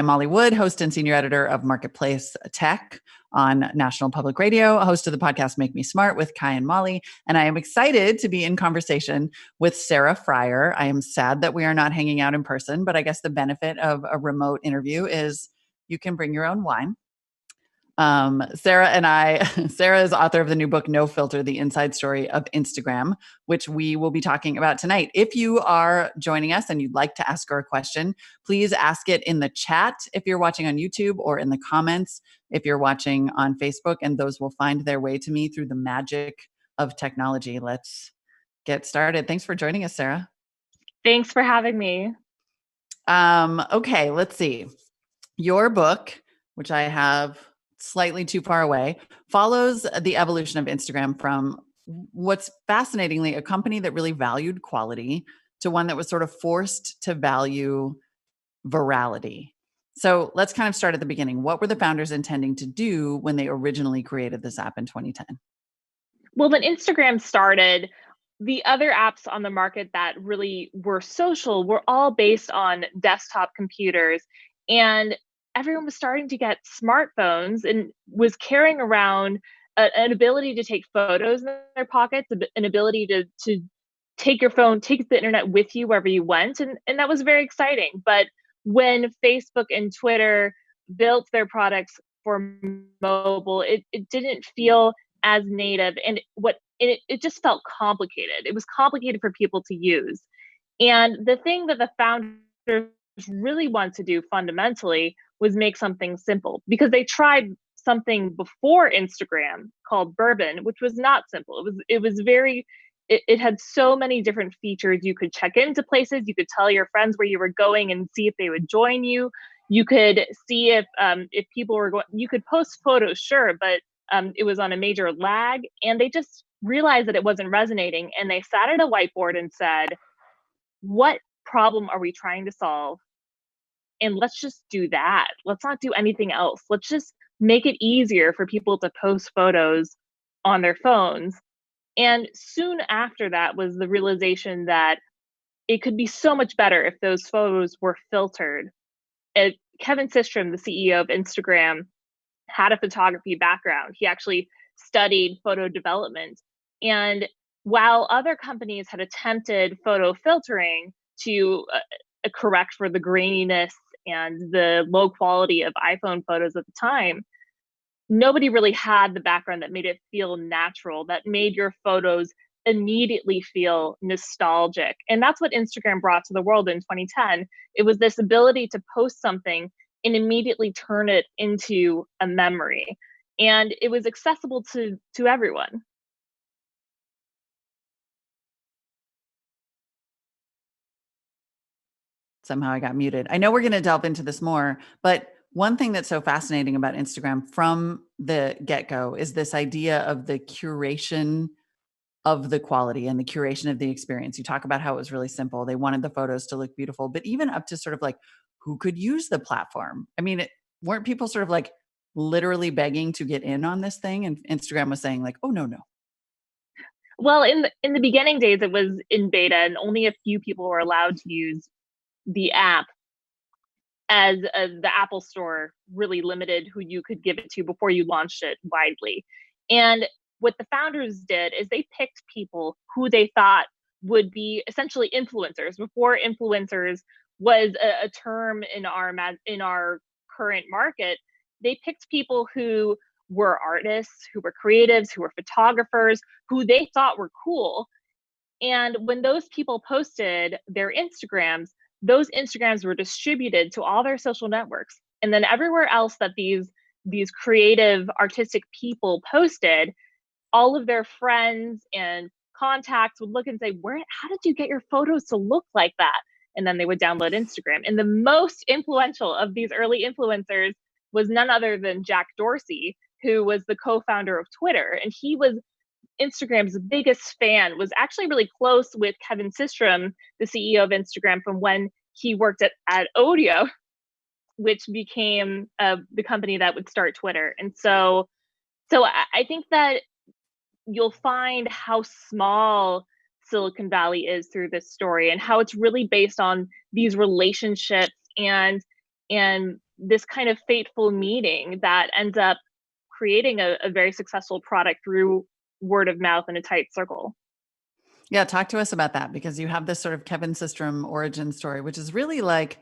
I'm Molly Wood, host and senior editor of Marketplace Tech on National Public Radio, host of the podcast Make Me Smart with Kai and Molly. And I am excited to be in conversation with Sarah Frier. I am sad that we are not hanging out in person, but I guess the benefit of a remote interview is you can bring your own wine. Sarah is author of the new book, No Filter, The Inside Story of Instagram, which we will be talking about tonight. If you are joining us and you'd like to ask her a question, please ask it in the chat if you're watching on YouTube, or in the comments if you're watching on Facebook, and those will find their way to me through the magic of technology. Let's get started. Thanks for joining us, Sarah. Thanks for having me. Okay, let's see. Your book, which I have slightly too far away, follows the evolution of Instagram from what's fascinatingly a company that really valued quality to one that was sort of forced to value virality. So let's kind of start at the beginning. What were the founders intending to do when they originally created this app in 2010? Well, when Instagram started, the other apps on the market that really were social were all based on desktop computers, and everyone was starting to get smartphones and was carrying around an ability to take photos in their pockets, an ability to take your phone, take the internet with you wherever you went. And that was very exciting. But when Facebook and Twitter built their products for mobile, it didn't feel as native, and it just felt complicated. It was complicated for people to use. And the thing that the founders really want to do fundamentally was make something simple, because they tried something before Instagram called Bourbon, which was not simple. It had so many different features. You could check into places, you could tell your friends where you were going and see if they would join you. You could see if people were going. You could post photos, sure, but it was on a major lag, and they just realized that it wasn't resonating. And they sat at a whiteboard and said, what problem are we trying to solve? And let's just do that. Let's not do anything else. Let's just make it easier for people to post photos on their phones. And soon after that was the realization that it could be so much better if those photos were filtered. Kevin Systrom, the CEO of Instagram, had a photography background. He actually studied photo development. And while other companies had attempted photo filtering to correct for the graininess and the low quality of iPhone photos at the time, nobody really had the background that made it feel natural, that made your photos immediately feel nostalgic. And that's what Instagram brought to the world in 2010. It was this ability to post something and immediately turn it into a memory. And it was accessible to everyone. Somehow I got muted. I know we're going to delve into this more, but one thing that's so fascinating about Instagram from the get-go is this idea of the curation of the quality and the curation of the experience. You talk about how it was really simple. They wanted the photos to look beautiful, but even up to sort of like who could use the platform. I mean, weren't people sort of like literally begging to get in on this thing? And Instagram was saying like, oh, no. Well, in the beginning days, it was in beta, and only a few people were allowed to use the app, as the Apple Store really limited who you could give it to before you launched it widely. And what the founders did is they picked people who they thought would be essentially influencers. Before influencers was a term in our current market, they picked people who were artists, who were creatives, who were photographers, who they thought were cool. And when those people posted their Instagrams, those Instagrams were distributed to all their social networks. And then everywhere else that these creative, artistic people posted, all of their friends and contacts would look and say, how did you get your photos to look like that? And then they would download Instagram. And the most influential of these early influencers was none other than Jack Dorsey, who was the co-founder of Twitter. And he was Instagram's biggest fan, was actually really close with Kevin Systrom, the CEO of Instagram, from when he worked at Odeo, which became the company that would start Twitter. And so I think that you'll find how small Silicon Valley is through this story, and how it's really based on these relationships and this kind of fateful meeting that ends up creating a very successful product through word of mouth in a tight circle. Yeah, talk to us about that, because you have this sort of Kevin Systrom origin story, which is really like,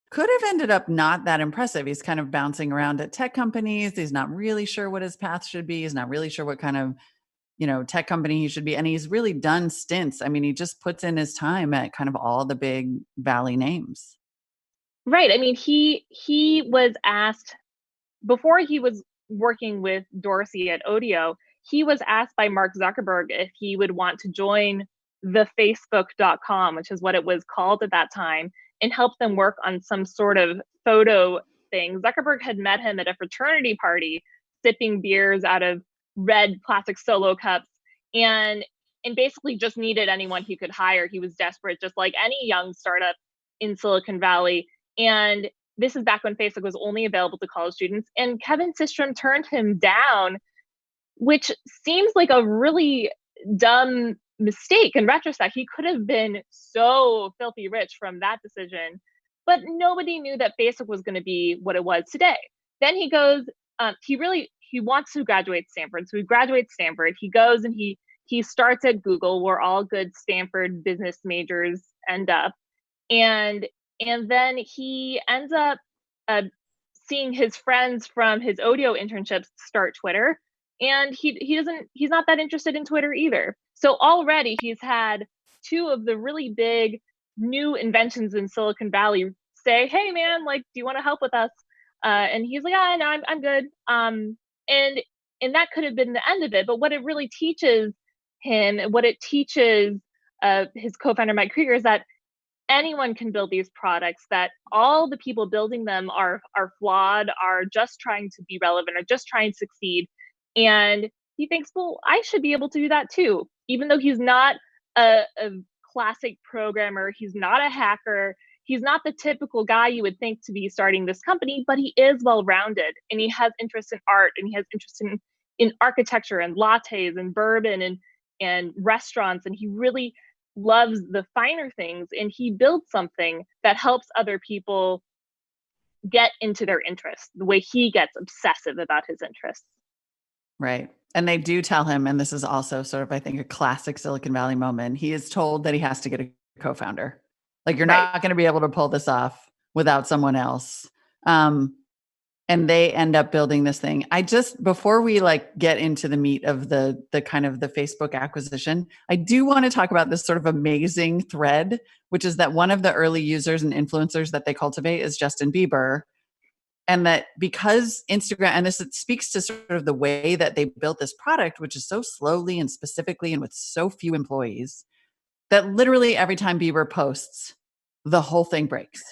could have ended up not that impressive. He's kind of bouncing around at tech companies. He's not really sure what his path should be. He's not really sure what kind of, tech company he should be. And he's really done stints. I mean, he just puts in his time at kind of all the big Valley names. Right. I mean, he was asked before he was working with Dorsey at Odeo, he was asked by Mark Zuckerberg if he would want to join the Facebook.com, which is what it was called at that time, and help them work on some sort of photo thing. Zuckerberg had met him at a fraternity party, sipping beers out of red plastic solo cups, and basically just needed anyone he could hire. He was desperate, just like any young startup in Silicon Valley. And this is back when Facebook was only available to college students. And Kevin Systrom turned him down, which seems like a really dumb mistake in retrospect. He could have been so filthy rich from that decision, but nobody knew that Facebook was going to be what it was today. Then he goes, he wants to graduate Stanford. So he graduates Stanford. He goes and he starts at Google, where all good Stanford business majors end up. And then he ends up seeing his friends from his Odeo internships start Twitter, and he's not that interested in Twitter either. So already he's had two of the really big new inventions in Silicon Valley say, "Hey man, like, do you want to help with us?" And he's like, "Ah, no, I'm good." And that could have been the end of it. But what it really teaches him, what it teaches his co-founder Mike Krieger, is that anyone can build these products, that all the people building them are flawed, are just trying to be relevant, are just trying to succeed. And he thinks, well, I should be able to do that too. Even though he's not a classic programmer, he's not a hacker, he's not the typical guy you would think to be starting this company, but he is well-rounded, and he has interest in art, and he has interest in architecture and lattes and bourbon and restaurants, and he really loves the finer things, and he builds something that helps other people get into their interests the way he gets obsessive about his interests. Right. And they do tell him, and this is also sort of, I think, a classic Silicon Valley moment. He is told that he has to get a co-founder. Like, you're not going to be able to pull this off without someone else. And they end up building this thing. Before we get into the meat of the kind of the Facebook acquisition, I do want to talk about this sort of amazing thread, which is that one of the early users and influencers that they cultivate is Justin Bieber. And that because Instagram, and this speaks to sort of the way that they built this product, which is so slowly and specifically and with so few employees, that literally every time Bieber posts, the whole thing breaks.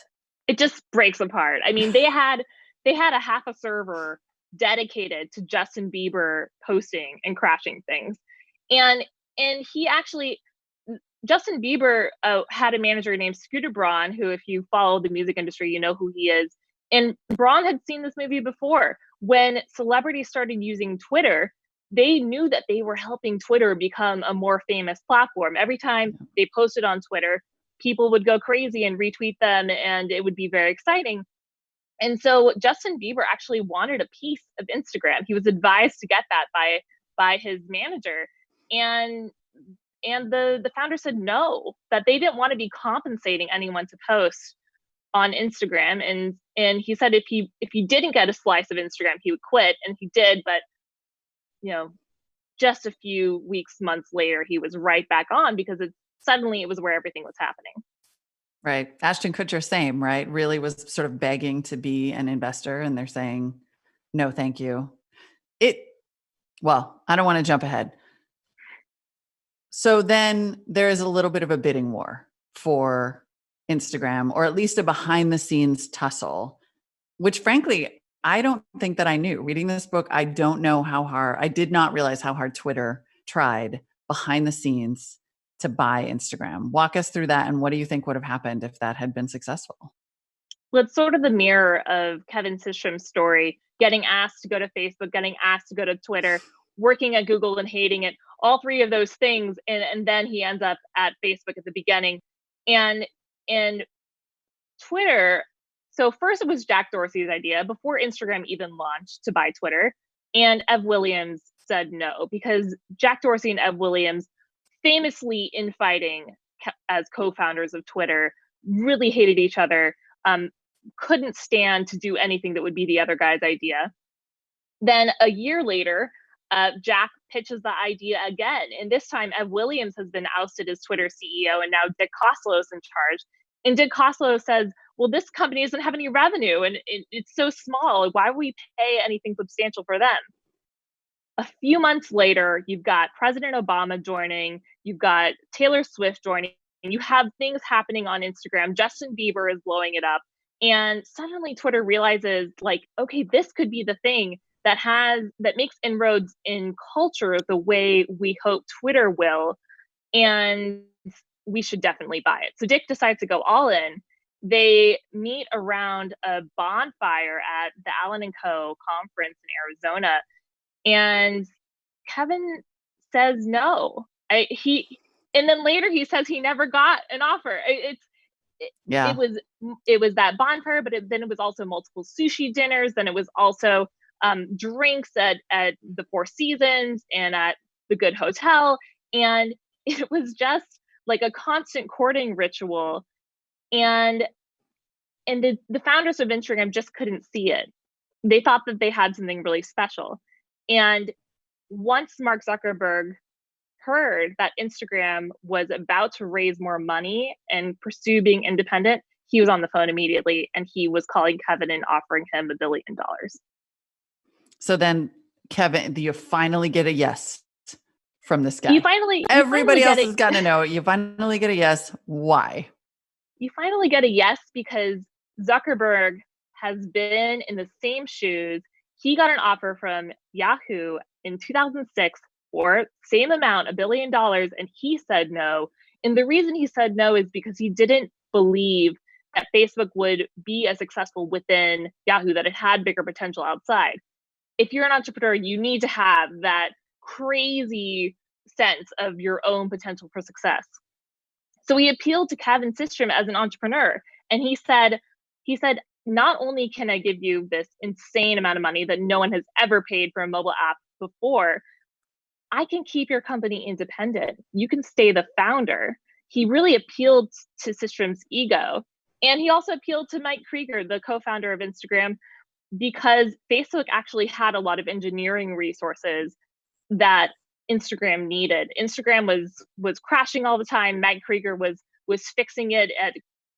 It just breaks apart. I mean, they had a half a server dedicated to Justin Bieber posting and crashing things. And Justin Bieber had a manager named Scooter Braun, who, if you follow the music industry, you know who he is. And Braun had seen this movie before. When celebrities started using Twitter, they knew that they were helping Twitter become a more famous platform. Every time they posted on Twitter, people would go crazy and retweet them, and it would be very exciting. And so Justin Bieber actually wanted a piece of Instagram. He was advised to get that by his manager. And the founder said no, that they didn't want to be compensating anyone to post on Instagram. And he said if he didn't get a slice of Instagram, he would quit. And he did, but just a few weeks, months later, he was right back on, because suddenly it was where everything was happening. Right. Ashton Kutcher, same, right? Really was sort of begging to be an investor, and they're saying, no, thank you. Well, I don't want to jump ahead. So then there is a little bit of a bidding war for Instagram, or at least a behind the scenes tussle, which frankly, I don't think that I knew. Reading this book, I don't know I did not realize how hard Twitter tried behind the scenes to buy Instagram. Walk us through that. And what do you think would have happened if that had been successful? Well, it's sort of the mirror of Kevin Systrom's story, getting asked to go to Facebook, getting asked to go to Twitter, working at Google and hating it, all three of those things. And then he ends up at Facebook at the beginning. And Twitter So first it was Jack Dorsey's idea before Instagram even launched to buy Twitter. And Ev Williams said no, because Jack Dorsey and Ev Williams, famously infighting as co-founders of Twitter, really hated each other, couldn't stand to do anything that would be the other guy's idea. Then a year later, Jack pitches the idea again. And this time, Ev Williams has been ousted as Twitter CEO, and now Dick Costolo is in charge. And Dick Costolo says, well, this company doesn't have any revenue, and it's so small. Why would we pay anything substantial for them? A few months later, you've got President Obama joining, you've got Taylor Swift joining, and you have things happening on Instagram. Justin Bieber is blowing it up. And suddenly Twitter realizes, like, okay, this could be the thing that makes inroads in culture the way we hope Twitter will. And we should definitely buy it. So Dick decides to go all in. They meet around a bonfire at the Allen & Co. conference in Arizona. And Kevin says no. And then later he says he never got an offer. It was that bonfire, but then it was also multiple sushi dinners. Then it was also drinks at the Four Seasons and at the Good Hotel. And it was just like a constant courting ritual. And the founders of Instagram just couldn't see it. They thought that they had something really special. And once Mark Zuckerberg heard that Instagram was about to raise more money and pursue being independent, he was on the phone immediately, and he was calling Kevin and offering him $1 billion. So then, Kevin, do you finally get a yes from this guy? Everybody else has got to know. You finally get a yes. Why? You finally get a yes because Zuckerberg has been in the same shoes. He got an offer from Yahoo in 2006 for same amount, $1 billion, and he said no. And the reason he said no is because he didn't believe that Facebook would be as successful within Yahoo, that it had bigger potential outside. If you're an entrepreneur, you need to have that crazy sense of your own potential for success. So he appealed to Kevin Systrom as an entrepreneur, and he said, not only can I give you this insane amount of money that no one has ever paid for a mobile app before, I can keep your company independent. You can stay the founder. He really appealed to Systrom's ego. And he also appealed to Mike Krieger, the co-founder of Instagram, because Facebook actually had a lot of engineering resources that Instagram needed. Instagram was crashing all the time. Mike Krieger was fixing it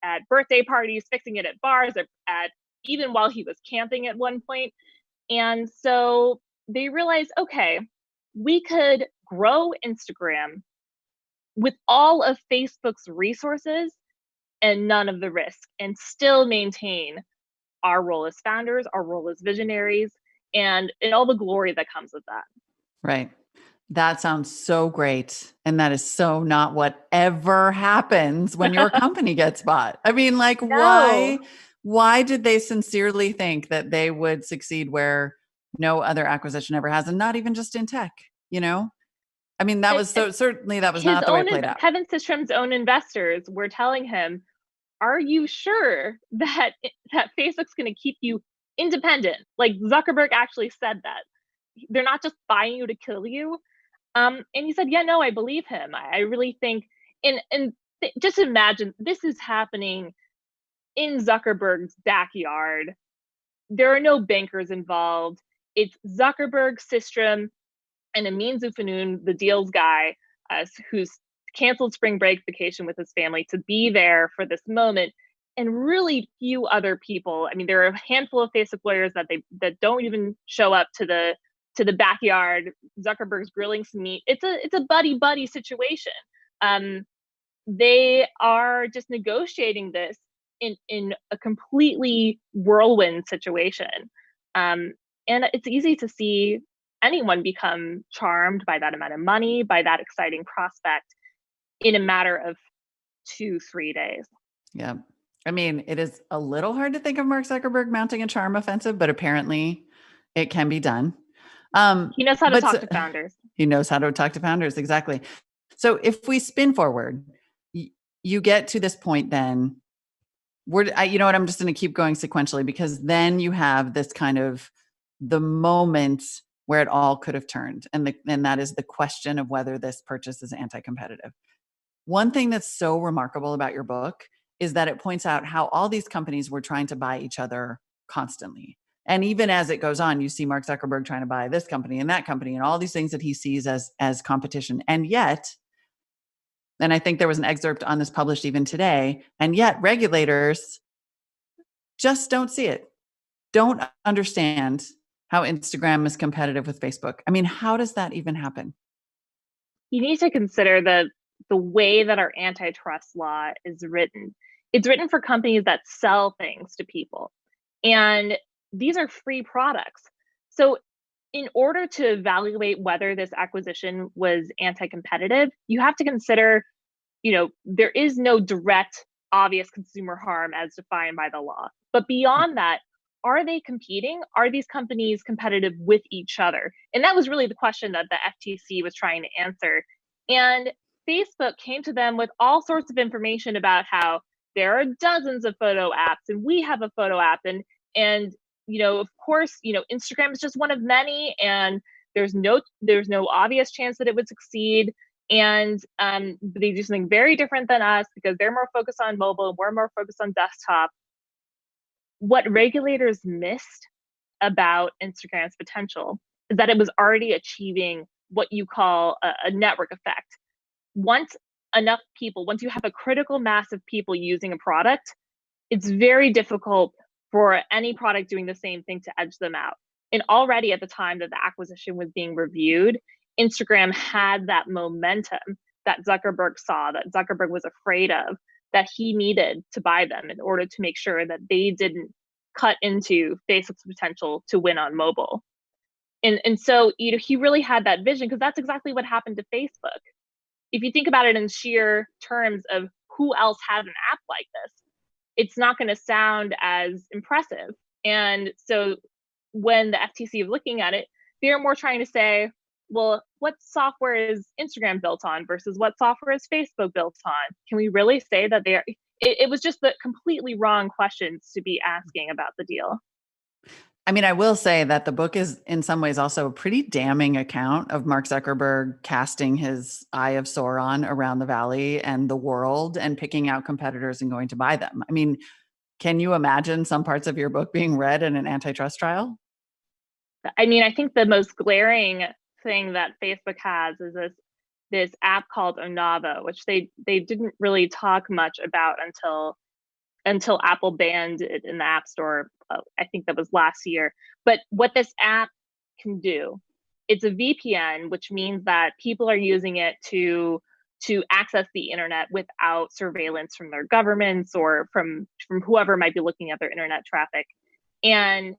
at birthday parties, fixing it at bars, at even while he was camping at one point. And so they realized, okay, we could grow Instagram with all of Facebook's resources and none of the risk, and still maintain our role as founders, our role as visionaries, and all the glory that comes with that. Right. That sounds so great. And that is so not what ever happens when your company gets bought. I mean, like, No. why did they sincerely think that they would succeed where no other acquisition ever has? And not even just in tech, you know? I mean, that was certainly that was not the way it played out. Kevin Systrom's own investors were telling him, are you sure that Facebook's going to keep you independent? Like, Zuckerberg actually said that. They're not just buying you to kill you. And he said, yeah, no, I believe him. I really think, just imagine this is happening in Zuckerberg's backyard. There are no bankers involved. It's Zuckerberg, Systrom, and Amin Zuffanoon, the deals guy, who's canceled spring break vacation with his family to be there for this moment, and really few other people. I mean, there are a handful of Facebook lawyers that don't even show up to the backyard. Zuckerberg's grilling some meat. It's a buddy situation. They are just negotiating this in a completely whirlwind situation. And it's easy to see anyone become charmed by that amount of money, by that exciting prospect in a matter of 2-3 days. Yeah. I mean, it is a little hard to think of Mark Zuckerberg mounting a charm offensive, but apparently it can be done. He knows how to talk to founders. He knows how to talk to founders. Exactly. So if we spin forward, you get to this point then You know what? I'm just going to keep going sequentially, because then you have this kind of the moment where it all could have turned. And that is the question of whether this purchase is anti-competitive. One thing that's so remarkable about your book is that it points out how all these companies were trying to buy each other constantly. And even as it goes on, you see Mark Zuckerberg trying to buy this company and that company and all these things that he sees as competition. And yet, and I think there was an excerpt on this published even today, and yet regulators just don't see it, don't understand how Instagram is competitive with Facebook. I mean, how does that even happen? You need to consider the way that our antitrust law is written. It's written for companies that sell things to people. And these are free products. So in order to evaluate whether this acquisition was anti-competitive, you have to consider, there is no direct, obvious consumer harm as defined by the law. But beyond that, are they competing? Are these companies competitive with each other? And that was really the question that the FTC was trying to answer. And Facebook came to them with all sorts of information about how there are dozens of photo apps and we have a photo app, and of course, Instagram is just one of many, and there's no obvious chance that it would succeed. And they do something very different than us because they're more focused on mobile, we're more focused on desktop. What regulators missed about Instagram's potential is that it was already achieving what you call a network effect. Once you have a critical mass of people using a product, it's very difficult for any product doing the same thing to edge them out. And already at the time that the acquisition was being reviewed, Instagram had that momentum that Zuckerberg saw, that Zuckerberg was afraid of, that he needed to buy them in order to make sure that they didn't cut into Facebook's potential to win on mobile. And so, he really had that vision, because that's exactly what happened to Facebook. If you think about it in sheer terms of who else has an app like this, it's not going to sound as impressive. And so when the FTC is looking at it, they're more trying to say, well, what software is Instagram built on versus what software is Facebook built on? Can we really say that they are? It was just the completely wrong questions to be asking about the deal. I mean, I will say that the book is in some ways also a pretty damning account of Mark Zuckerberg casting his eye of Sauron around the valley and the world and picking out competitors and going to buy them. I mean, can you imagine some parts of your book being read in an antitrust trial? I mean, I think the most glaring thing that Facebook has is this app called Onavo, which they didn't really talk much about until Apple banned it in the App Store. I think that was last year. But what this app can do, it's a VPN, which means that people are using it to access the internet without surveillance from their governments or from whoever might be looking at their internet traffic. And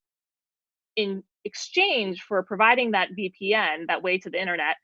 in exchange for providing that VPN, that way to the internet,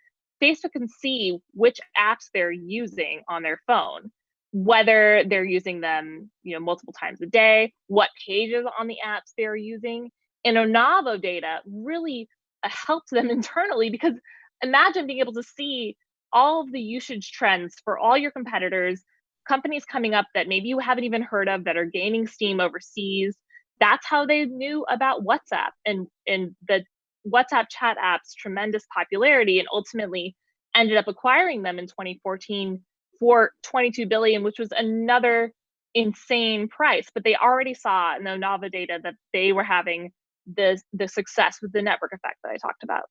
Facebook can see which apps they're using on their phone, whether they're using them, multiple times a day, what pages on the apps they're using. And Onavo data really helped them internally, because imagine being able to see all of the usage trends for all your competitors, companies coming up that maybe you haven't even heard of that are gaining steam overseas. That's how they knew about WhatsApp and the WhatsApp chat app's tremendous popularity, and ultimately ended up acquiring them in 2014 for $22 billion, which was another insane price. But they already saw in the Onavo data that they were having the success with the network effect that I talked about.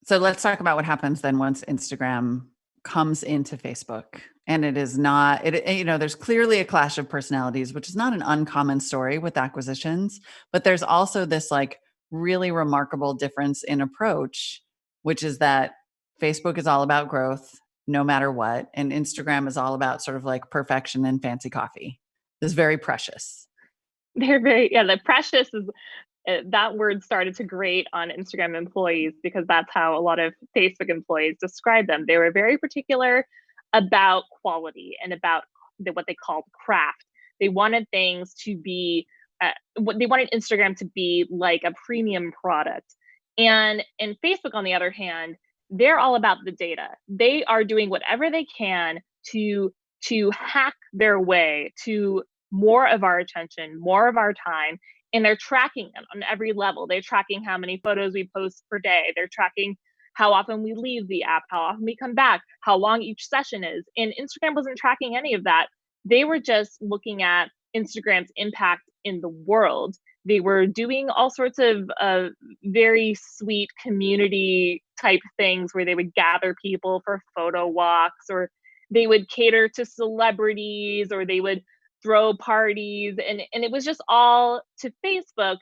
So let's talk about what happens then once Instagram comes into Facebook. And it is not, there's clearly a clash of personalities, which is not an uncommon story with acquisitions, but there's also this like really remarkable difference in approach, which is that Facebook is all about growth no matter what. And Instagram is all about sort of like perfection and fancy coffee. It's very precious. They're the precious is, that word started to grate on Instagram employees, because that's how a lot of Facebook employees describe them. They were very particular about quality and about what they called craft. They wanted things to be, they wanted Instagram to be like a premium product. And Facebook, on the other hand, they're all about the data. They are doing whatever they can to hack their way to more of our attention, more of our time, and they're tracking it on every level. They're tracking how many photos we post per day. They're tracking how often we leave the app, how often we come back, how long each session is. And Instagram wasn't tracking any of that. They were just looking at Instagram's impact in the world. They were doing all sorts of very sweet community type things where they would gather people for photo walks, or they would cater to celebrities, or they would throw parties. And it was just all to Facebook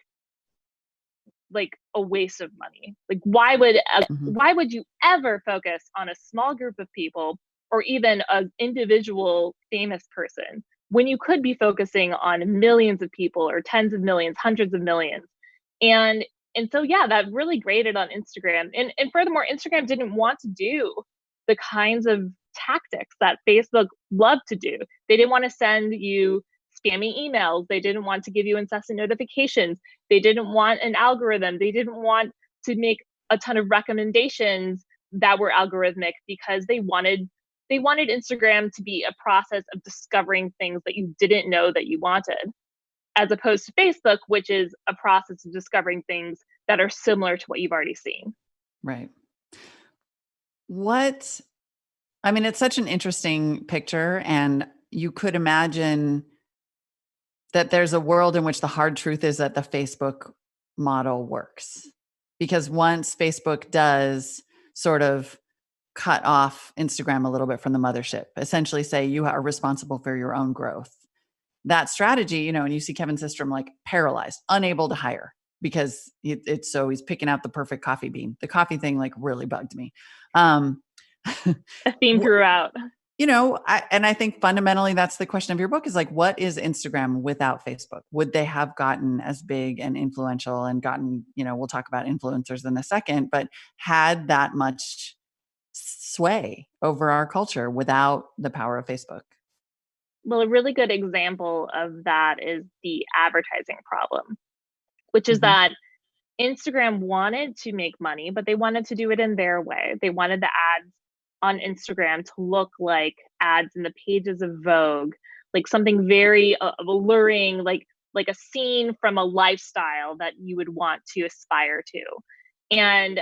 like a waste of money. Like why would you ever focus on a small group of people or even an individual famous person when you could be focusing on millions of people or tens of millions, hundreds of millions? And and so yeah, that really grated on Instagram. And furthermore, Instagram didn't want to do the kinds of tactics that Facebook loved to do. They didn't want to send you spammy emails. They didn't want to give you incessant notifications. They didn't want an algorithm. They didn't want to make a ton of recommendations that were algorithmic, because they wanted Instagram to be a process of discovering things that you didn't know that you wanted, as opposed to Facebook, which is a process of discovering things that are similar to what you've already seen. Right. I mean, it's such an interesting picture, and you could imagine that there's a world in which the hard truth is that the Facebook model works. Because once Facebook does sort of cut off Instagram a little bit from the mothership, essentially say you are responsible for your own growth, that strategy, and you see Kevin Systrom like paralyzed, unable to hire because he's picking out the perfect coffee bean. The coffee thing like really bugged me. A theme throughout. I think fundamentally that's the question of your book, is like, what is Instagram without Facebook? Would they have gotten as big and influential and gotten, we'll talk about influencers in a second, but had that much sway over our culture without the power of Facebook? Well, a really good example of that is the advertising problem, which is that Instagram wanted to make money, but they wanted to do it in their way. They wanted the ads on Instagram to look like ads in the pages of Vogue, like something very alluring, like a scene from a lifestyle that you would want to aspire to. And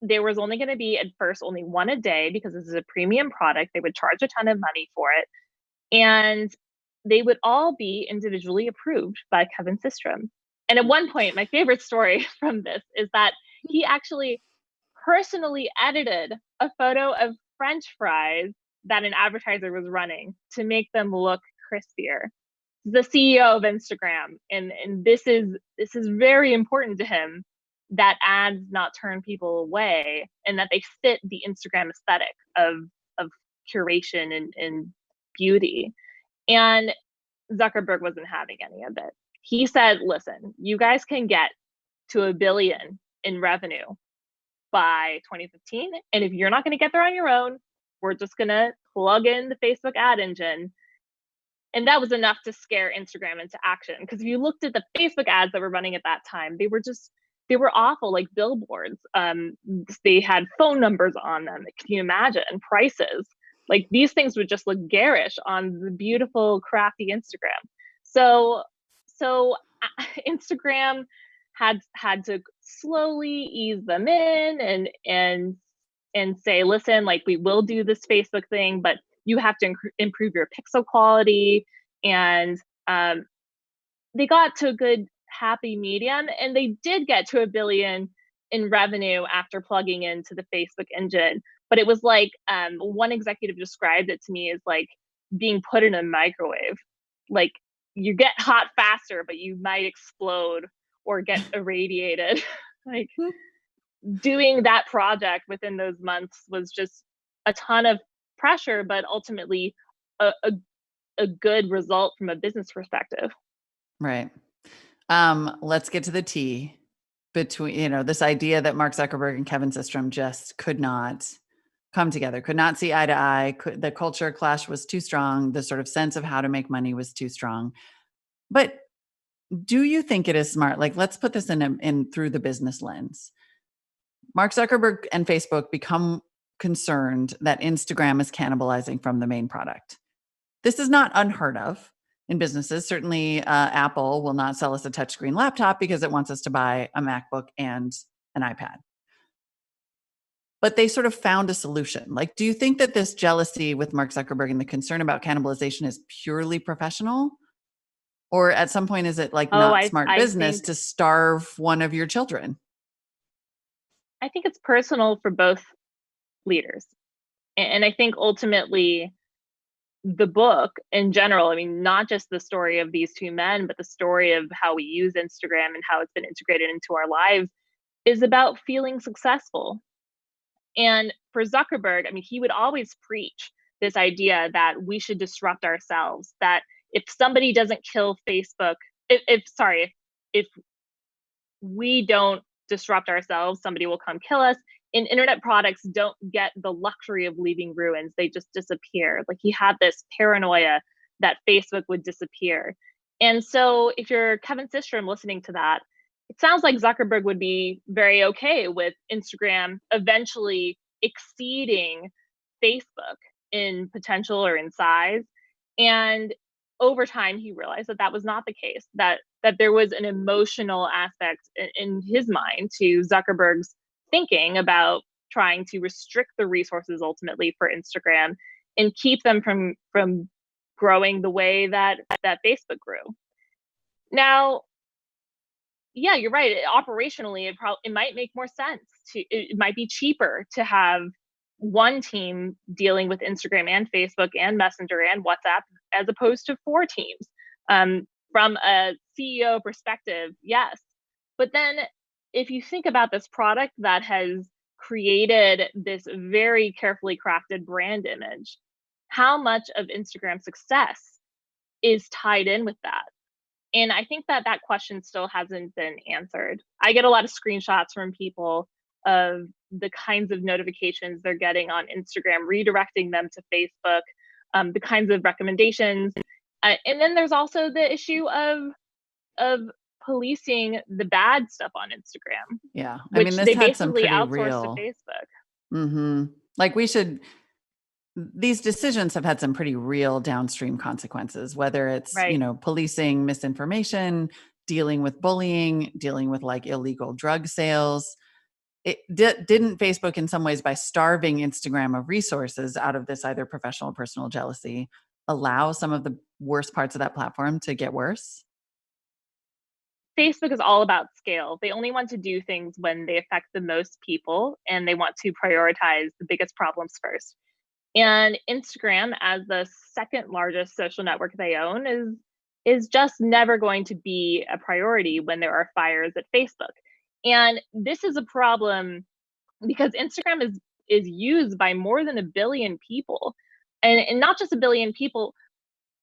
there was only going to be at first only one a day, because this is a premium product. They would charge a ton of money for it. And they would all be individually approved by Kevin Systrom. And at one point, my favorite story from this is that he actually personally edited a photo of French fries that an advertiser was running to make them look crispier. The CEO of Instagram, and this is very important to him, that ads not turn people away, and that they fit the Instagram aesthetic of curation and beauty. And Zuckerberg wasn't having any of it. He said, listen, you guys can get to $1 billion in revenue by 2015. And if you're not going to get there on your own, we're just going to plug in the Facebook ad engine. And that was enough to scare Instagram into action. Because if you looked at the Facebook ads that were running at that time, they were awful, like billboards. They had phone numbers on them. Can you imagine? Prices. Like these things would just look garish on the beautiful, crafty Instagram. So Instagram had to slowly ease them in and say, listen, like we will do this Facebook thing, but you have to improve your pixel quality. And they got to a good happy medium, and they did get to $1 billion in revenue after plugging into the Facebook engine. But it was like, one executive described it to me as like being put in a microwave. Like you get hot faster, but you might explode or get irradiated. Like doing that project within those months was just a ton of pressure, but ultimately a good result from a business perspective. Right. Let's get to the tea between, this idea that Mark Zuckerberg and Kevin Systrom just could not come together, could not see eye to eye. The culture clash was too strong. The sort of sense of how to make money was too strong. But do you think it is smart? Like, let's put this in through the business lens. Mark Zuckerberg and Facebook become concerned that Instagram is cannibalizing from the main product. This is not unheard of. in businesses. Certainly, Apple will not sell us a touchscreen laptop because it wants us to buy a MacBook and an iPad. But they sort of found a solution. Like, do you think that this jealousy with Mark Zuckerberg and the concern about cannibalization is purely professional? Or at some point, is it like Oh, not smart I business think to starve one of your children? I think it's personal for both leaders. And I think ultimately the book in general, I mean, not just the story of these two men, but the story of how we use Instagram and how it's been integrated into our lives is about feeling successful. And for Zuckerberg, I mean, he would always preach this idea that we should disrupt ourselves, that if somebody doesn't kill Facebook, if we don't disrupt ourselves, somebody will come kill us. And internet products don't get the luxury of leaving ruins. They just disappear. Like he had this paranoia that Facebook would disappear. And so if you're Kevin Systrom listening to that, it sounds like Zuckerberg would be very okay with Instagram eventually exceeding Facebook in potential or in size. And over time, he realized that that was not the case, that there was an emotional aspect in his mind to Zuckerberg's thinking about trying to restrict the resources ultimately for Instagram and keep them from growing the way that Facebook grew. Now, yeah, you're right. Operationally, it might make more sense it might be cheaper to have one team dealing with Instagram and Facebook and Messenger and WhatsApp as opposed to four teams. From a CEO perspective, yes. But then if you think about this product that has created this very carefully crafted brand image, how much of Instagram's success is tied in with that? And I think that that question still hasn't been answered. I get a lot of screenshots from people of the kinds of notifications they're getting on Instagram, redirecting them to Facebook, the kinds of recommendations. And then there's also the issue of policing the bad stuff on Instagram. Yeah. I mean, Which this they had some basically pretty outsource to real, Facebook. like these decisions have had some pretty real downstream consequences, whether it's, Right. policing misinformation, dealing with bullying, dealing with like illegal drug sales. Didn't Facebook in some ways, by starving Instagram of resources out of this either professional or personal jealousy, allow some of the worst parts of that platform to get worse? Facebook is all about scale. They only want to do things when they affect the most people and they want to prioritize the biggest problems first. And Instagram, as the second largest social network they own, is just never going to be a priority when there are fires at Facebook. And this is a problem because Instagram is used by more than a billion people. And not just a billion people,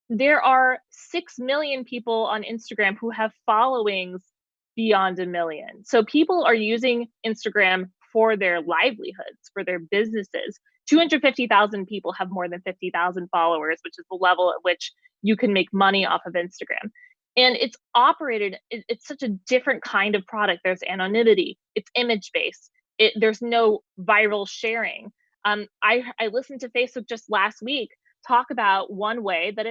there are 6 million people on Instagram who have followings beyond a million. So people are using Instagram for their livelihoods, for their businesses. 250,000 people have more than 50,000 followers, which is the level at which you can make money off of Instagram. And it's operated, it's such a different kind of product. There's anonymity, it's image based, there's no viral sharing. I listened to Facebook just last week talk about one way that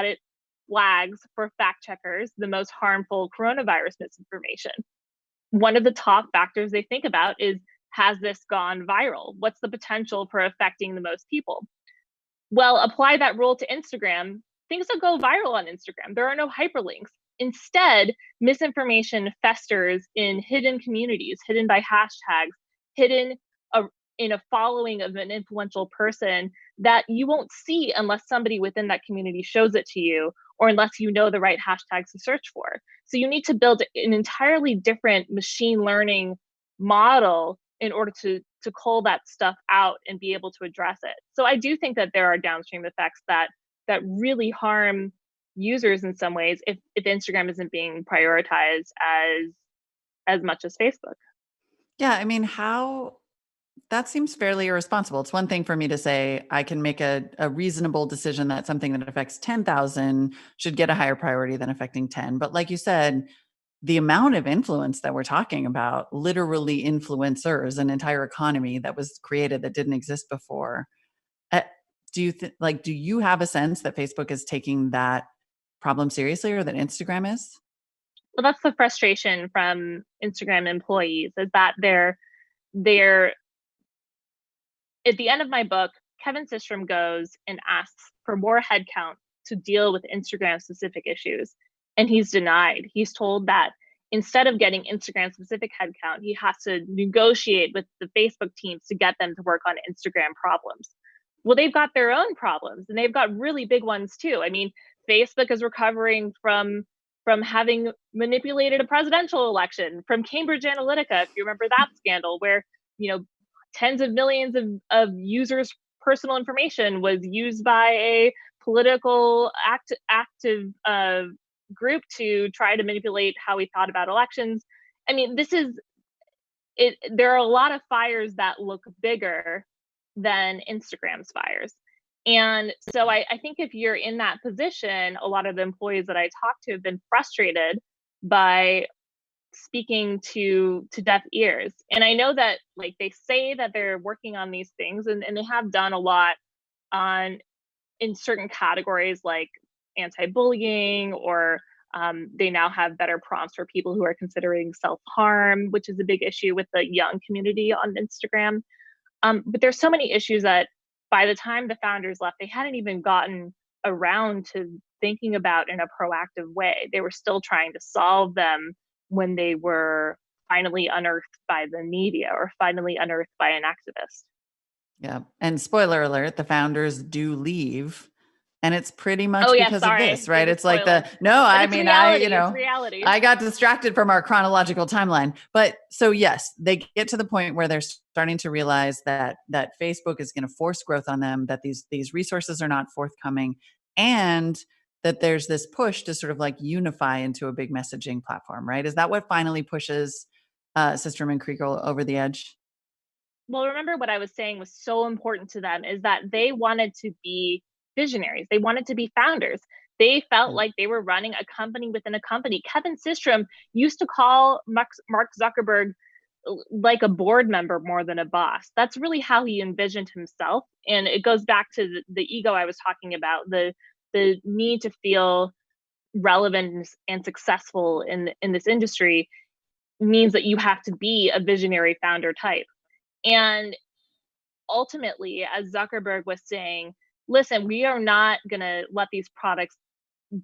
it flags for fact checkers the most harmful coronavirus misinformation. One of the top factors they think about is, has this gone viral? What's the potential for affecting the most people? Well, apply that rule to Instagram. Things that go viral on Instagram, there are no hyperlinks. Instead, misinformation festers in hidden communities, hidden by hashtags, hidden in a following of an influential person that you won't see unless somebody within that community shows it to you or unless you know the right hashtags to search for. So you need to build an entirely different machine learning model in order to cull that stuff out and be able to address it. So I do think that there are downstream effects that really harm users in some ways if Instagram isn't being prioritized as much as Facebook. Yeah. I mean, that seems fairly irresponsible. It's one thing for me to say I can make a reasonable decision that something that affects 10,000 should get a higher priority than affecting 10. But like you said, the amount of influence that we're talking about, literally influencers, an entire economy that was created that didn't exist before. Do you have a sense that Facebook is taking that problem seriously, or that Instagram is? Well, that's the frustration from Instagram employees, is that they're at the end of my book, Kevin Systrom goes and asks for more headcount to deal with Instagram specific issues. And he's denied. He's told that instead of getting Instagram specific headcount, he has to negotiate with the Facebook teams to get them to work on Instagram problems. Well, they've got their own problems, and they've got really big ones too. I mean, Facebook is recovering from having manipulated a presidential election, from Cambridge Analytica, if you remember that scandal, where tens of millions of users' personal information was used by a political active group to try to manipulate how we thought about elections. I mean, this is it. There are a lot of fires that look bigger than Instagram's fires. And so I think if you're in that position, a lot of the employees that I talked to have been frustrated by speaking to deaf ears. And I know that like they say that they're working on these things, and they have done a lot on in certain categories like anti-bullying, or they now have better prompts for people who are considering self-harm, which is a big issue with the young community on Instagram. But there's so many issues that by the time the founders left, they hadn't even gotten around to thinking about in a proactive way. They were still trying to solve them when they were finally unearthed by the media or finally unearthed by an activist. Yeah. And spoiler alert, the founders do leave. And it's pretty much because of this, right? It's like it's reality. I got distracted from our chronological timeline. But so yes, they get to the point where they're starting to realize that Facebook is going to force growth on them, that these resources are not forthcoming, and that there's this push to sort of like unify into a big messaging platform, right? Is that what finally pushes Systrom and Kriegel over the edge? Well, remember what I was saying was so important to them is that they wanted to be visionaries. They wanted to be founders. They felt like they were running a company within a company. Kevin Systrom used to call Mark Zuckerberg like a board member more than a boss. That's really how he envisioned himself. And it goes back to the ego I was talking about, the need to feel relevant and successful in this industry means that you have to be a visionary founder type. And ultimately, as Zuckerberg was saying, listen, we are not going to let these products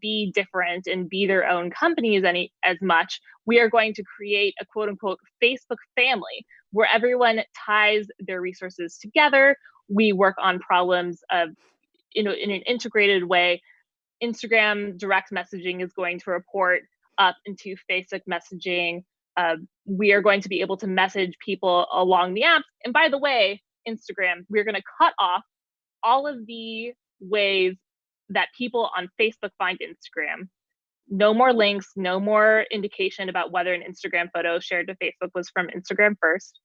be different and be their own companies as much. We are going to create a quote unquote Facebook family where everyone ties their resources together. We work on problems of, in an integrated way. Instagram direct messaging is going to report up into Facebook messaging. We are going to be able to message people along the apps. And by the way, Instagram, we're going to cut off all of the ways that people on Facebook find Instagram. No more links, no more indication about whether an Instagram photo shared to Facebook was from Instagram first.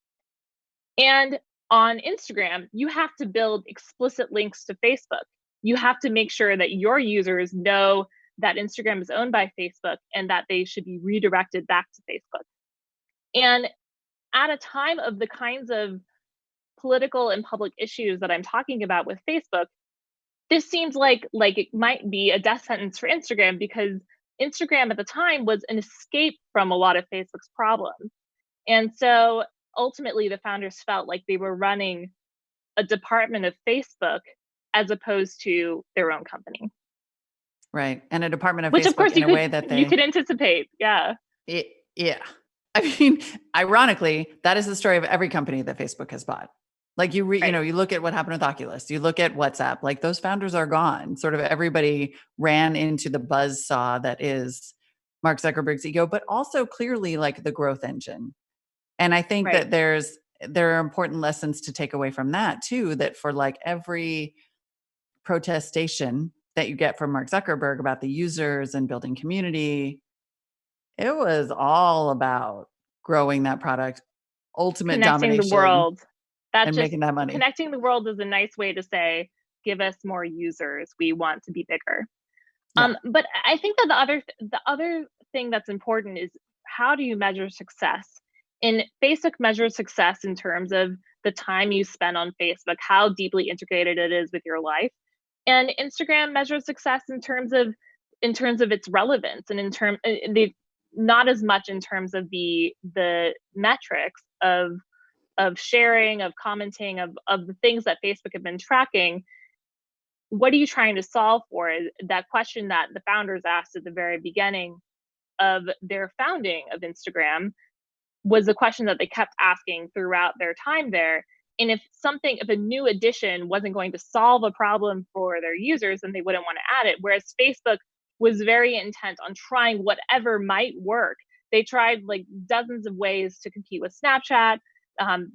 And on Instagram, you have to build explicit links to Facebook. You have to make sure that your users know that Instagram is owned by Facebook and that they should be redirected back to Facebook. And at a time of the kinds of political and public issues that I'm talking about with Facebook, this seems like it might be a death sentence for Instagram, because Instagram at the time was an escape from a lot of Facebook's problems. And so ultimately the founders felt like they were running a department of Facebook as opposed to their own company. Right. And a department of Which Facebook of course in a way that you could anticipate. Yeah. Yeah. I mean, ironically, that is the story of every company that Facebook has bought. Like you look at what happened with Oculus, you look at WhatsApp, like those founders are gone. Sort of everybody ran into the buzzsaw that is Mark Zuckerberg's ego, but also clearly like the growth engine. And I think that there are important lessons to take away from that too, that for like every protestation that you get from Mark Zuckerberg about the users and building community, it was all about growing that product, ultimate connecting domination, the world. and making that money. Connecting the world is a nice way to say, give us more users. We want to be bigger. Yeah. But I think that the other thing that's important is, how do you measure success? And Facebook measures success in terms of the time you spend on Facebook, how deeply integrated it is with your life. And Instagram measures success in terms of in terms of its relevance, and in term they not as much in terms of the metrics of sharing, of commenting, of the things that Facebook have been tracking. What are you trying to solve for? That question that the founders asked at the very beginning of their founding of Instagram was the question that they kept asking throughout their time there. And if a new addition wasn't going to solve a problem for their users, then they wouldn't want to add it. Whereas Facebook was very intent on trying whatever might work. They tried like dozens of ways to compete with Snapchat.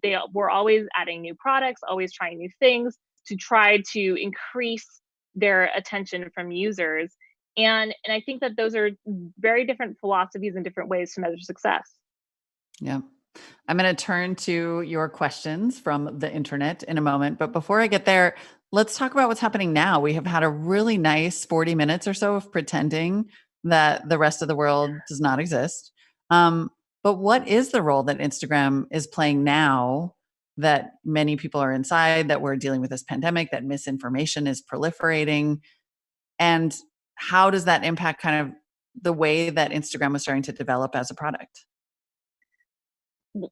They were always adding new products, always trying new things to try to increase their attention from users. And I think that those are very different philosophies and different ways to measure success. Yeah. I'm going to turn to your questions from the internet in a moment. But before I get there, let's talk about what's happening now. We have had a really nice 40 minutes or so of pretending that the rest of the world does not exist. But what is the role that Instagram is playing now that many people are inside, that we're dealing with this pandemic, that misinformation is proliferating? And how does that impact kind of the way that Instagram was starting to develop as a product?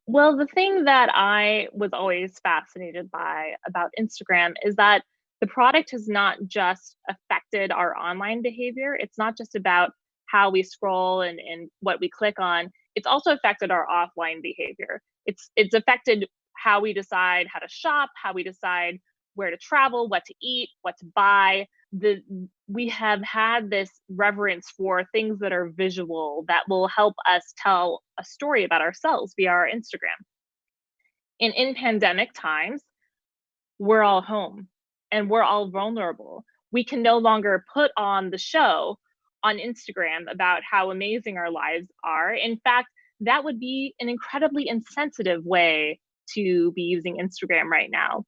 Well, the thing that I was always fascinated by about Instagram is that the product has not just affected our online behavior. It's not just about how we scroll and what we click on. It's also affected our offline behavior. It's affected how we decide how to shop, how we decide where to travel, what to eat, what to buy. We have had this reverence for things that are visual that will help us tell a story about ourselves via our Instagram. And in pandemic times, we're all home and we're all vulnerable. We can no longer put on the show on Instagram about how amazing our lives are. In fact, that would be an incredibly insensitive way to be using Instagram right now.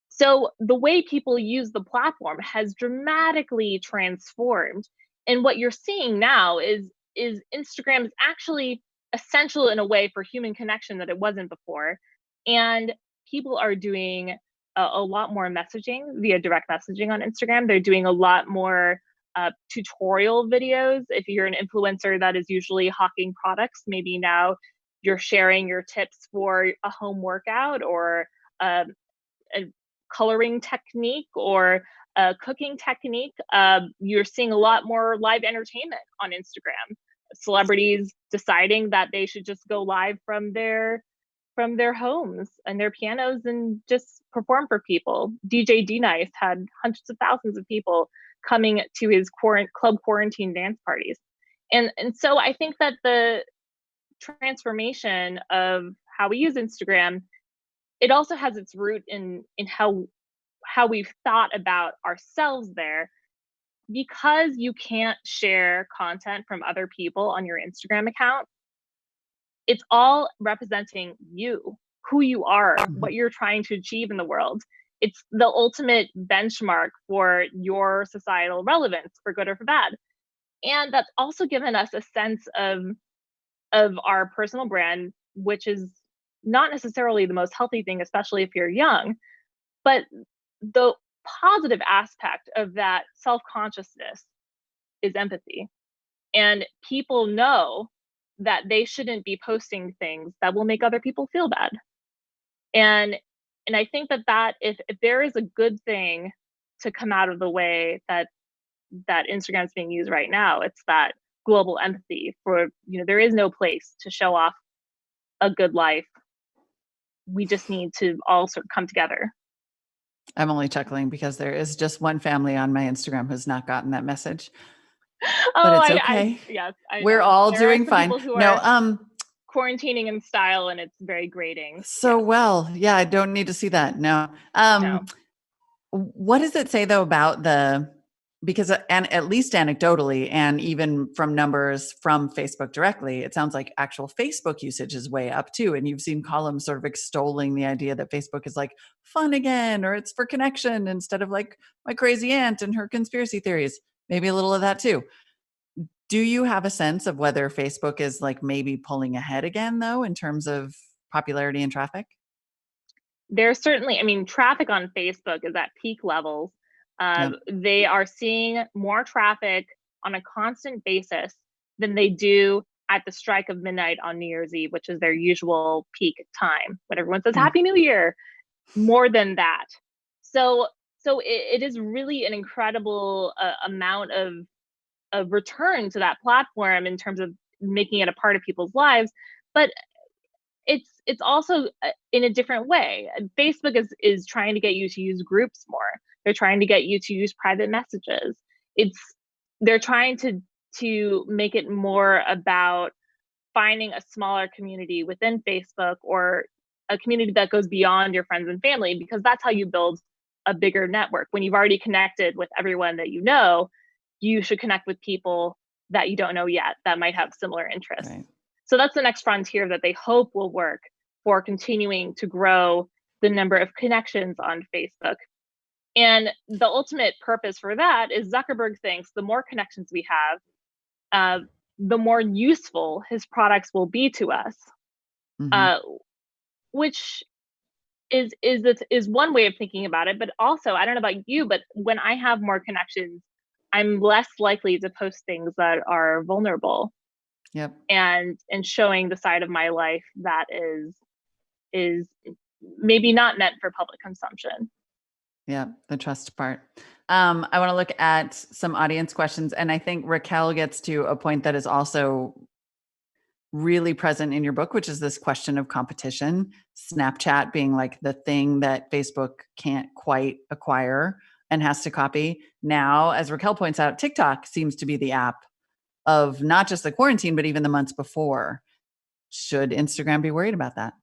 So the way people use the platform has dramatically transformed. And what you're seeing now is Instagram is actually essential in a way for human connection that it wasn't before. And people are doing a lot more messaging via direct messaging on Instagram. They're doing a lot more tutorial videos. If you're an influencer that is usually hawking products, maybe now you're sharing your tips for a home workout or a coloring technique or a cooking technique. You're seeing a lot more live entertainment on Instagram. Celebrities deciding that they should just go live from their homes and their pianos and just perform for people. DJ D-Nice had hundreds of thousands of people coming to his club quarantine dance parties. And so I think that the transformation of how we use Instagram, it also has its root in how we've thought about ourselves there. Because you can't share content from other people on your Instagram account, it's all representing you, who you are, what you're trying to achieve in the world. It's the ultimate benchmark for your societal relevance, for good or for bad. And that's also given us a sense of our personal brand, which is not necessarily the most healthy thing, especially if you're young. But the positive aspect of that self-consciousness is empathy. And people know that they shouldn't be posting things that will make other people feel bad. And I think that if there is a good thing to come out of the way that Instagram is being used right now, it's that global empathy for, there is no place to show off a good life. We just need to all sort of come together. I'm only chuckling because there is just one family on my Instagram who's not gotten that message. But it's okay. Yes, we're all doing fine. No, quarantining in style, and it's very grating. So yes. Well, yeah, I don't need to see that. No. No. What does it say though about because and at least anecdotally, and even from numbers from Facebook directly, it sounds like actual Facebook usage is way up too. And you've seen columns sort of extolling the idea that Facebook is like fun again, or it's for connection instead of like my crazy aunt and her conspiracy theories. Maybe a little of that too. Do you have a sense of whether Facebook is like maybe pulling ahead again though, in terms of popularity and traffic? There's certainly, traffic on Facebook is at peak levels. Yep. They are seeing more traffic on a constant basis than they do at the strike of midnight on New Year's Eve, which is their usual peak time when everyone says Happy New Year, more than that. So it is really an incredible amount of return to that platform in terms of making it a part of people's lives. But it's also in a different way. Facebook is trying to get you to use groups more. They're trying to get you to use private messages. They're trying to make it more about finding a smaller community within Facebook, or a community that goes beyond your friends and family, because that's how you build a bigger network. When you've already connected with everyone that you know, you should connect with people that you don't know yet that might have similar interests. Right. So that's the next frontier that they hope will work for continuing to grow the number of connections on Facebook. And the ultimate purpose for that is Zuckerberg thinks the more connections we have, the more useful his products will be to us, which is one way of thinking about it. But also, I don't know about you, but when I have more connections, I'm less likely to post things that are vulnerable. Yep. And showing the side of my life that is maybe not meant for public consumption. Yeah, the trust part. I want to look at some audience questions, and I think Raquel gets to a point that is also really present in your book, which is this question of competition, Snapchat being like the thing that Facebook can't quite acquire and has to copy. Now, as Raquel points out, TikTok seems to be the app of not just the quarantine, but even the months before. Should Instagram be worried about that?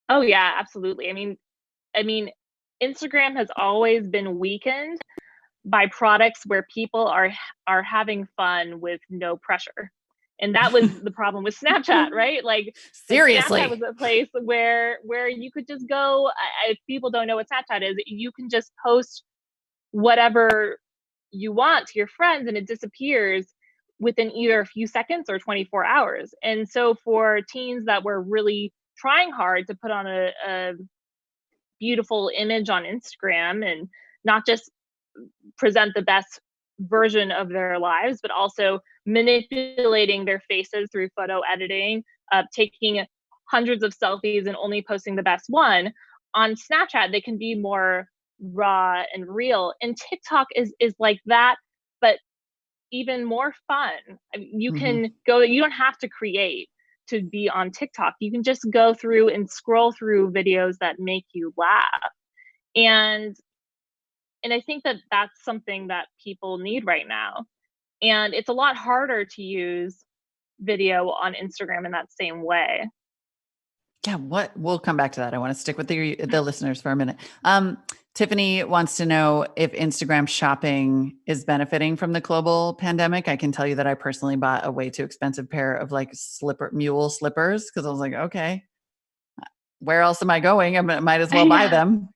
Oh yeah, absolutely. I mean, Instagram has always been weakened by products where people are having fun with no pressure. And that was the problem with Snapchat, right? Like, seriously, Snapchat was a place where you could just go. If people don't know what Snapchat is, you can just post whatever you want to your friends and it disappears within either a few seconds or 24 hours. And so for teens that were really trying hard to put on a beautiful image on Instagram and not just present the best version of their lives, but also manipulating their faces through photo editing, taking hundreds of selfies and only posting the best one. On Snapchat, they can be more raw and real. And TikTok is like that, but even more fun. I mean, you can go, you don't have to create to be on TikTok. You can just go through and scroll through videos that make you laugh. And I think that that's something that people need right now. And it's a lot harder to use video on Instagram in that same way. Yeah, we'll come back to that. I want to stick with the listeners for a minute. Tiffany wants to know if Instagram shopping is benefiting from the global pandemic. I can tell you that I personally bought a way too expensive pair of like mule slippers because I was like, okay, where else am I going? I might as well buy them.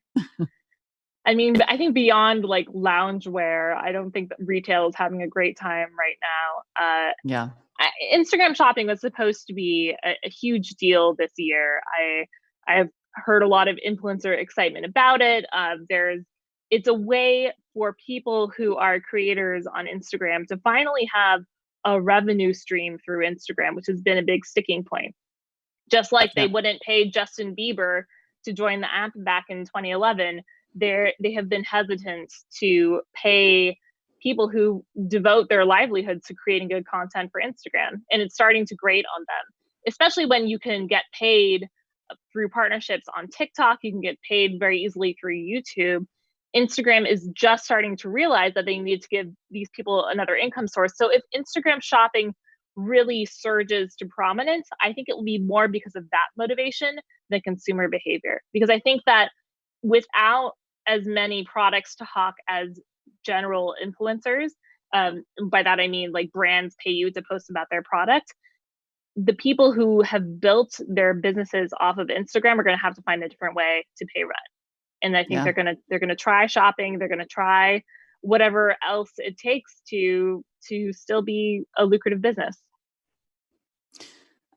I mean, I think beyond like loungewear, I don't think that retail is having a great time right now. Yeah. Instagram shopping was supposed to be a huge deal this year. I have heard a lot of influencer excitement about it. It's a way for people who are creators on Instagram to finally have a revenue stream through Instagram, which has been a big sticking point. Just like they wouldn't pay Justin Bieber to join the app back in 2011, they have been hesitant to pay people who devote their livelihoods to creating good content for Instagram. And it's starting to grate on them, especially when you can get paid through partnerships on TikTok. You can get paid very easily through YouTube. Instagram is just starting to realize that they need to give these people another income source. So if Instagram shopping really surges to prominence, I think it will be more because of that motivation than consumer behavior. Because I think that without as many products to hawk as general influencers, by that I mean like brands pay you to post about their product, the people who have built their businesses off of Instagram are going to have to find a different way to pay rent. And I think they're going to try shopping. They're going to try whatever else it takes to still be a lucrative business.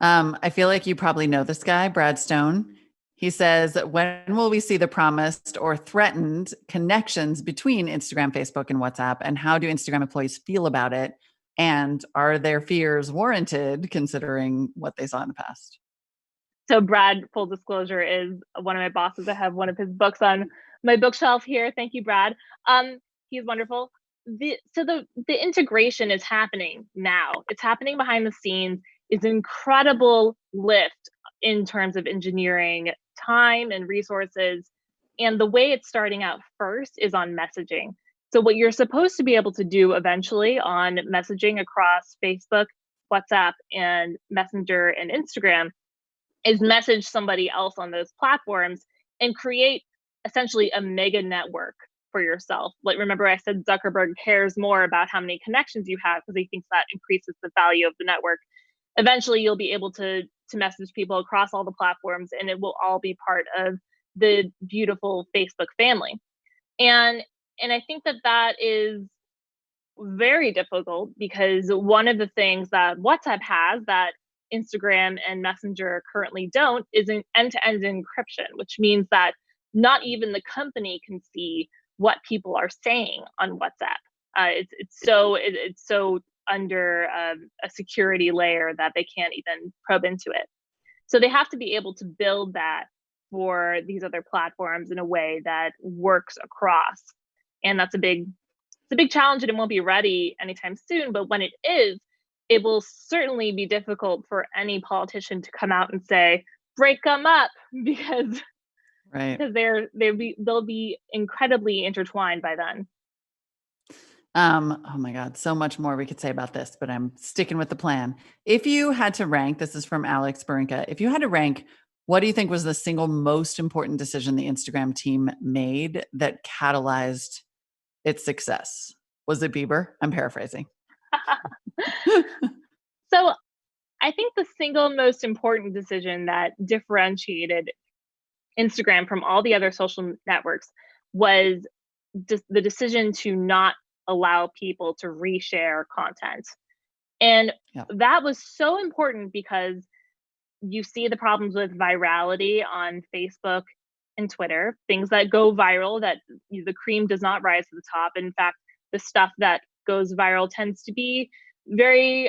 I feel like you probably know this guy, Brad Stone. He says, when will we see the promised or threatened connections between Instagram, Facebook, and WhatsApp? And how do Instagram employees feel about it? And are their fears warranted considering what they saw in the past? So Brad, full disclosure, is one of my bosses. I have one of his books on my bookshelf here. Thank you, Brad. He's wonderful. The integration is happening now. It's happening behind the scenes. It's an incredible lift in terms of engineering time and resources. And the way it's starting out first is on messaging. So what you're supposed to be able to do eventually on messaging across Facebook, WhatsApp, and Messenger and Instagram is message somebody else on those platforms and create essentially a mega network for yourself. Like, remember I said Zuckerberg cares more about how many connections you have because he thinks that increases the value of the network. Eventually you'll be able to message people across all the platforms, and it will all be part of the beautiful Facebook family. And I think that is very difficult, because one of the things that WhatsApp has that Instagram and Messenger currently don't is an end-to-end encryption, which means that not even the company can see what people are saying on WhatsApp. It's so under a security layer that they can't even probe into it. So they have to be able to build that for these other platforms in a way that works across, and that's a big challenge, and it won't be ready anytime soon. But when it is, it will certainly be difficult for any politician to come out and say, break them up, because Right. they'll be incredibly intertwined by then. Oh my God, so much more we could say about this, but I'm sticking with the plan. If you had to rank, this is from Alex Barinka, if you had to rank, what do you think was the single most important decision the Instagram team made that catalyzed its success? Was it Bieber? I'm paraphrasing. So I think the single most important decision that differentiated Instagram from all the other social networks was the decision to not allow people to reshare content. And that was so important because you see the problems with virality on Facebook and Twitter, things that go viral, that the cream does not rise to the top. In fact, the stuff that goes viral tends to be very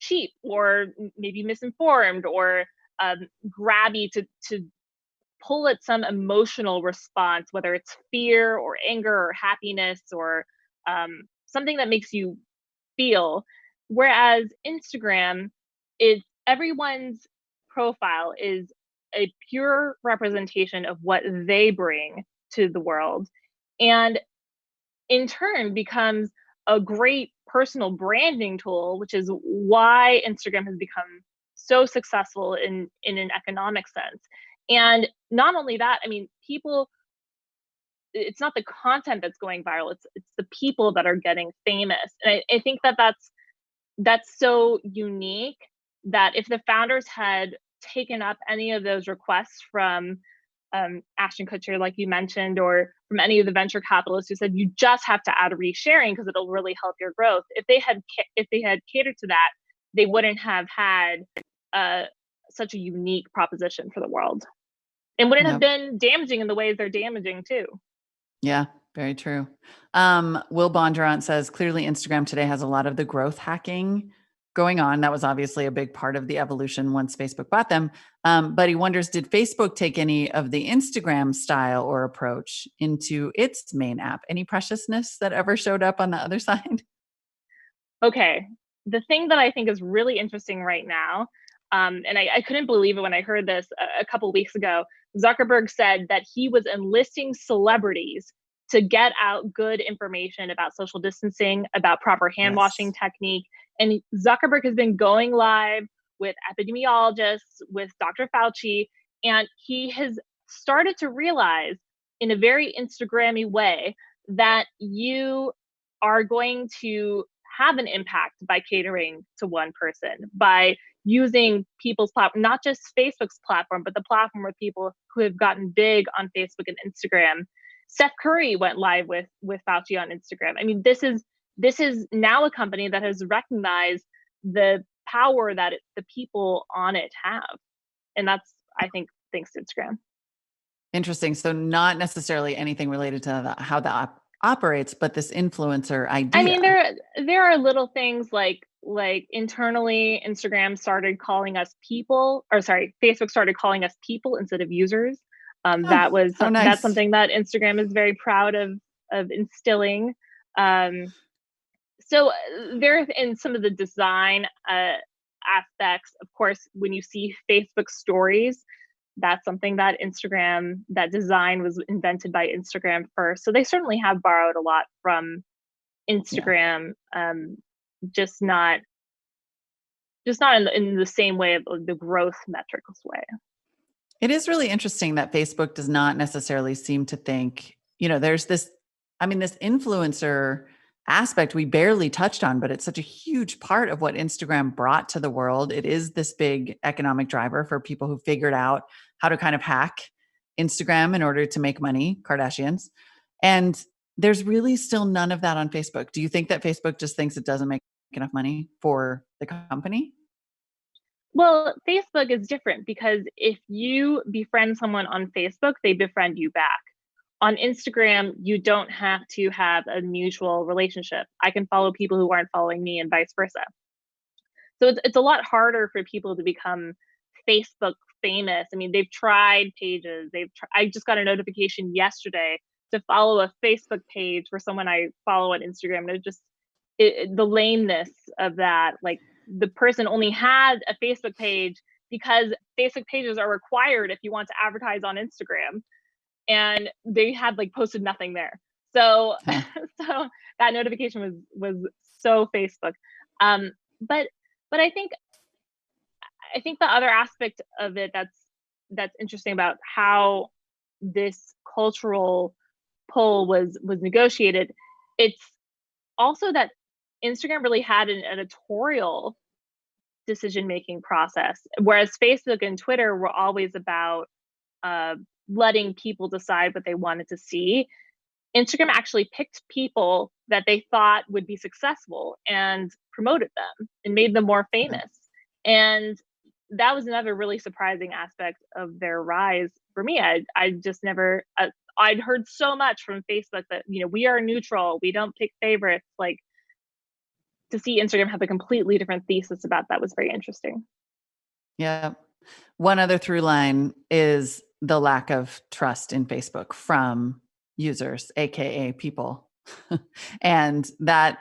cheap, or maybe misinformed, or grabby to pull at some emotional response, whether it's fear or anger or happiness, or something that makes you feel. Whereas Instagram is, everyone's profile is a pure representation of what they bring to the world, and in turn becomes a great personal branding tool, which is why Instagram has become so successful in an economic sense. And not only that, I mean, people, it's not the content that's going viral, it's the people that are getting famous. And I think that's so unique, that if the founders had taken up any of those requests from Ashton Kutcher, like you mentioned, or from any of the venture capitalists who said you just have to add resharing because it'll really help your growth. If they had catered to that, they wouldn't have had such a unique proposition for the world, and wouldn't have been damaging in the ways they're damaging too. Yeah, very true. Will Bondurant says, clearly Instagram today has a lot of the growth hacking going on. That was obviously a big part of the evolution once Facebook bought them. But he wonders, did Facebook take any of the Instagram style or approach into its main app? Any preciousness that ever showed up on the other side? Okay. The thing that I think is really interesting right now, and I couldn't believe it when I heard this a couple weeks ago, Zuckerberg said that he was enlisting celebrities to get out good information about social distancing, about proper hand washing technique. And Zuckerberg has been going live with epidemiologists, with Dr. Fauci, and he has started to realize in a very Instagrammy way that you are going to have an impact by catering to one person, by using people's platform, not just Facebook's platform, but the platform of people who have gotten big on Facebook and Instagram. Steph Curry went live with Fauci on Instagram. I mean, this is now a company that has recognized the power that the people on it have. And that's, I think, thanks to Instagram. Interesting. So not necessarily anything related to how the operates, but this influencer I idea. mean, there are little things like internally, Instagram started calling us people, or sorry, Facebook started calling us people instead of users. Oh, how That's nice. something that Instagram is very proud of instilling. Um, so there in some of the design aspects, of course, when you see Facebook stories, that's something that that design was invented by Instagram first. So they certainly have borrowed a lot from Yeah. Instagram, just not in the same way of the growth metrics way. It is really interesting that Facebook does not necessarily seem to think, there's this, this influencer aspect we barely touched on, but it's such a huge part of what Instagram brought to the world. It is this big economic driver for people who figured out how to kind of hack Instagram in order to make money, Kardashians. And there's really still none of that on Facebook. Do you think that Facebook just thinks it doesn't make enough money for the company? Well, Facebook is different because if you befriend someone on Facebook, they befriend you back. On Instagram, you don't have to have a mutual relationship. I can follow people who aren't following me and vice versa. So it's a lot harder for people to become Facebook famous. I mean, they've tried pages. I just got a notification yesterday to follow a Facebook page for someone I follow on Instagram. And the lameness of that, like the person only had a Facebook page because Facebook pages are required if you want to advertise on Instagram, and they had like posted nothing there. So Huh. so that notification was so Facebook. Um, but but I think the other aspect of it that's interesting about how this cultural pull was negotiated, it's also that Instagram really had an editorial decision-making process, whereas Facebook and Twitter were always about uh, letting people decide what they wanted to see. Instagram actually picked people that they thought would be successful and promoted them and made them more Yeah. famous. And that was another really surprising aspect of their rise for me. I just never, I'd heard so much from Facebook that, we are neutral, we don't pick favorites. Like, to see Instagram have a completely different thesis about that was very interesting. Yeah. One other through line is the lack of trust in Facebook from users, aka people. And that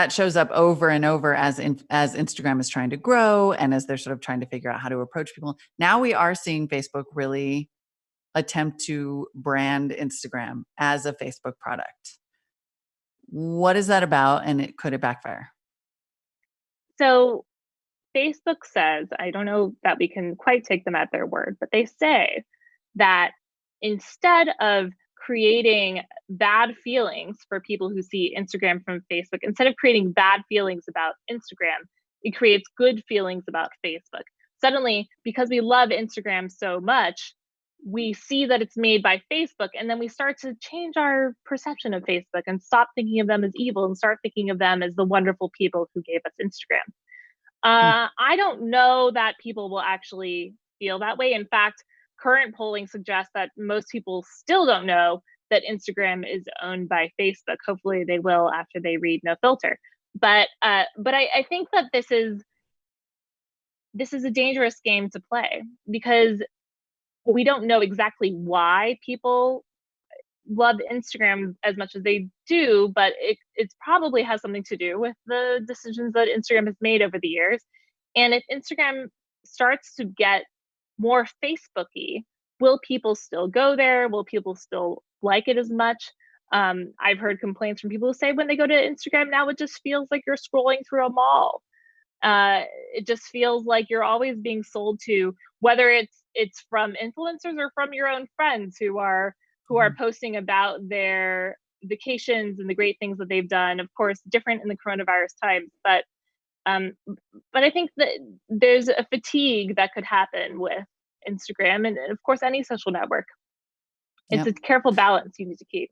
shows up over and over as Instagram is trying to grow and as they're sort of trying to figure out how to approach people. Now we are seeing Facebook really attempt to brand Instagram as a Facebook product. What is that about, and could it backfire? So Facebook says, I don't know that we can quite take them at their word, but they say that instead of creating bad feelings for people who see Instagram from Facebook, instead of creating bad feelings about Instagram, it creates good feelings about Facebook. Suddenly, because we love Instagram so much, we see that it's made by Facebook, and then we start to change our perception of Facebook and stop thinking of them as evil and start thinking of them as the wonderful people who gave us Instagram. Hmm. I don't know that people will actually feel that way. In fact, current polling suggests that most people still don't know that Instagram is owned by Facebook. Hopefully, they will after they read No Filter. But I think that this is a dangerous game to play because we don't know exactly why people love Instagram as much as they do, but it probably has something to do with the decisions that Instagram has made over the years. And if Instagram starts to get more Facebooky, will people still go there? Will people still like it as much? I've heard complaints from people who say when they go to Instagram now, it just feels like you're scrolling through a mall. Uh, it just feels like you're always being sold to, whether it's from influencers or from your own friends who are Mhm. posting about their vacations and the great things that they've done. Of course, different in the coronavirus times, um, but I think that there's a fatigue that could happen with Instagram and of course any social network. It's a Yep. careful balance you need to keep.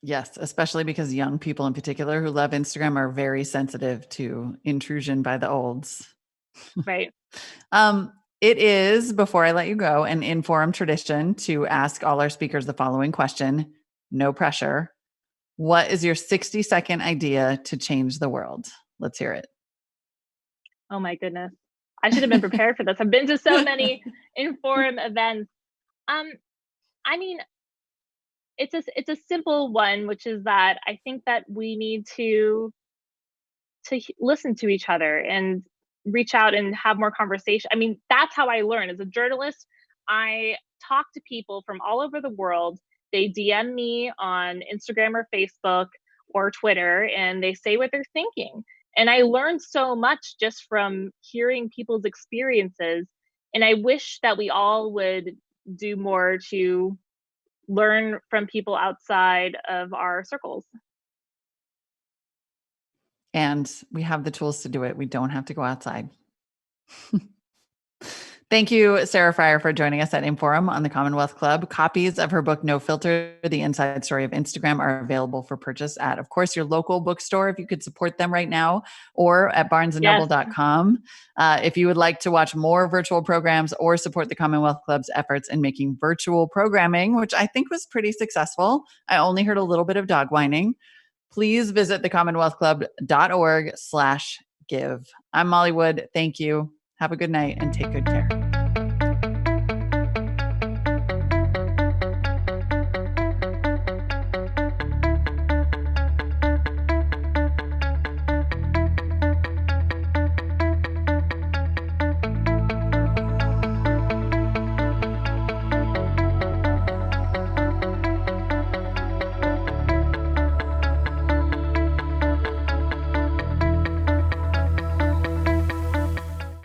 Yes, especially because young people in particular who love Instagram are very sensitive to intrusion by the olds. Right. Um, It is, before I let you go, an Inforum tradition to ask all our speakers the following question. No pressure. What is your 60-second idea to change the world? Let's hear it. Oh my goodness. I should have been prepared for this. I've been to so many Inforum events. I mean, it's a simple one, which is that I think that we need to listen to each other and reach out and have more conversation. I mean, that's how I learn. As a journalist, I talk to people from all over the world. They DM me on Instagram or Facebook or Twitter, and they say what they're thinking. And I learned so much just from hearing people's experiences. And I wish that we all would do more to learn from people outside of our circles. And we have the tools to do it. We don't have to go outside. Thank you, Sarah Frier, for joining us at Inforum on the Commonwealth Club. Copies of her book, No Filter, The Inside Story of Instagram, are available for purchase at, of course, your local bookstore, if you could support them right now, or at barnesandnoble.com. If you would like to watch more virtual programs or support the Commonwealth Club's efforts in making virtual programming, which I think was pretty successful. I only heard a little bit of dog whining. Please visit thecommonwealthclub.org/give. I'm Molly Wood. Thank you. Have a good night and take good care.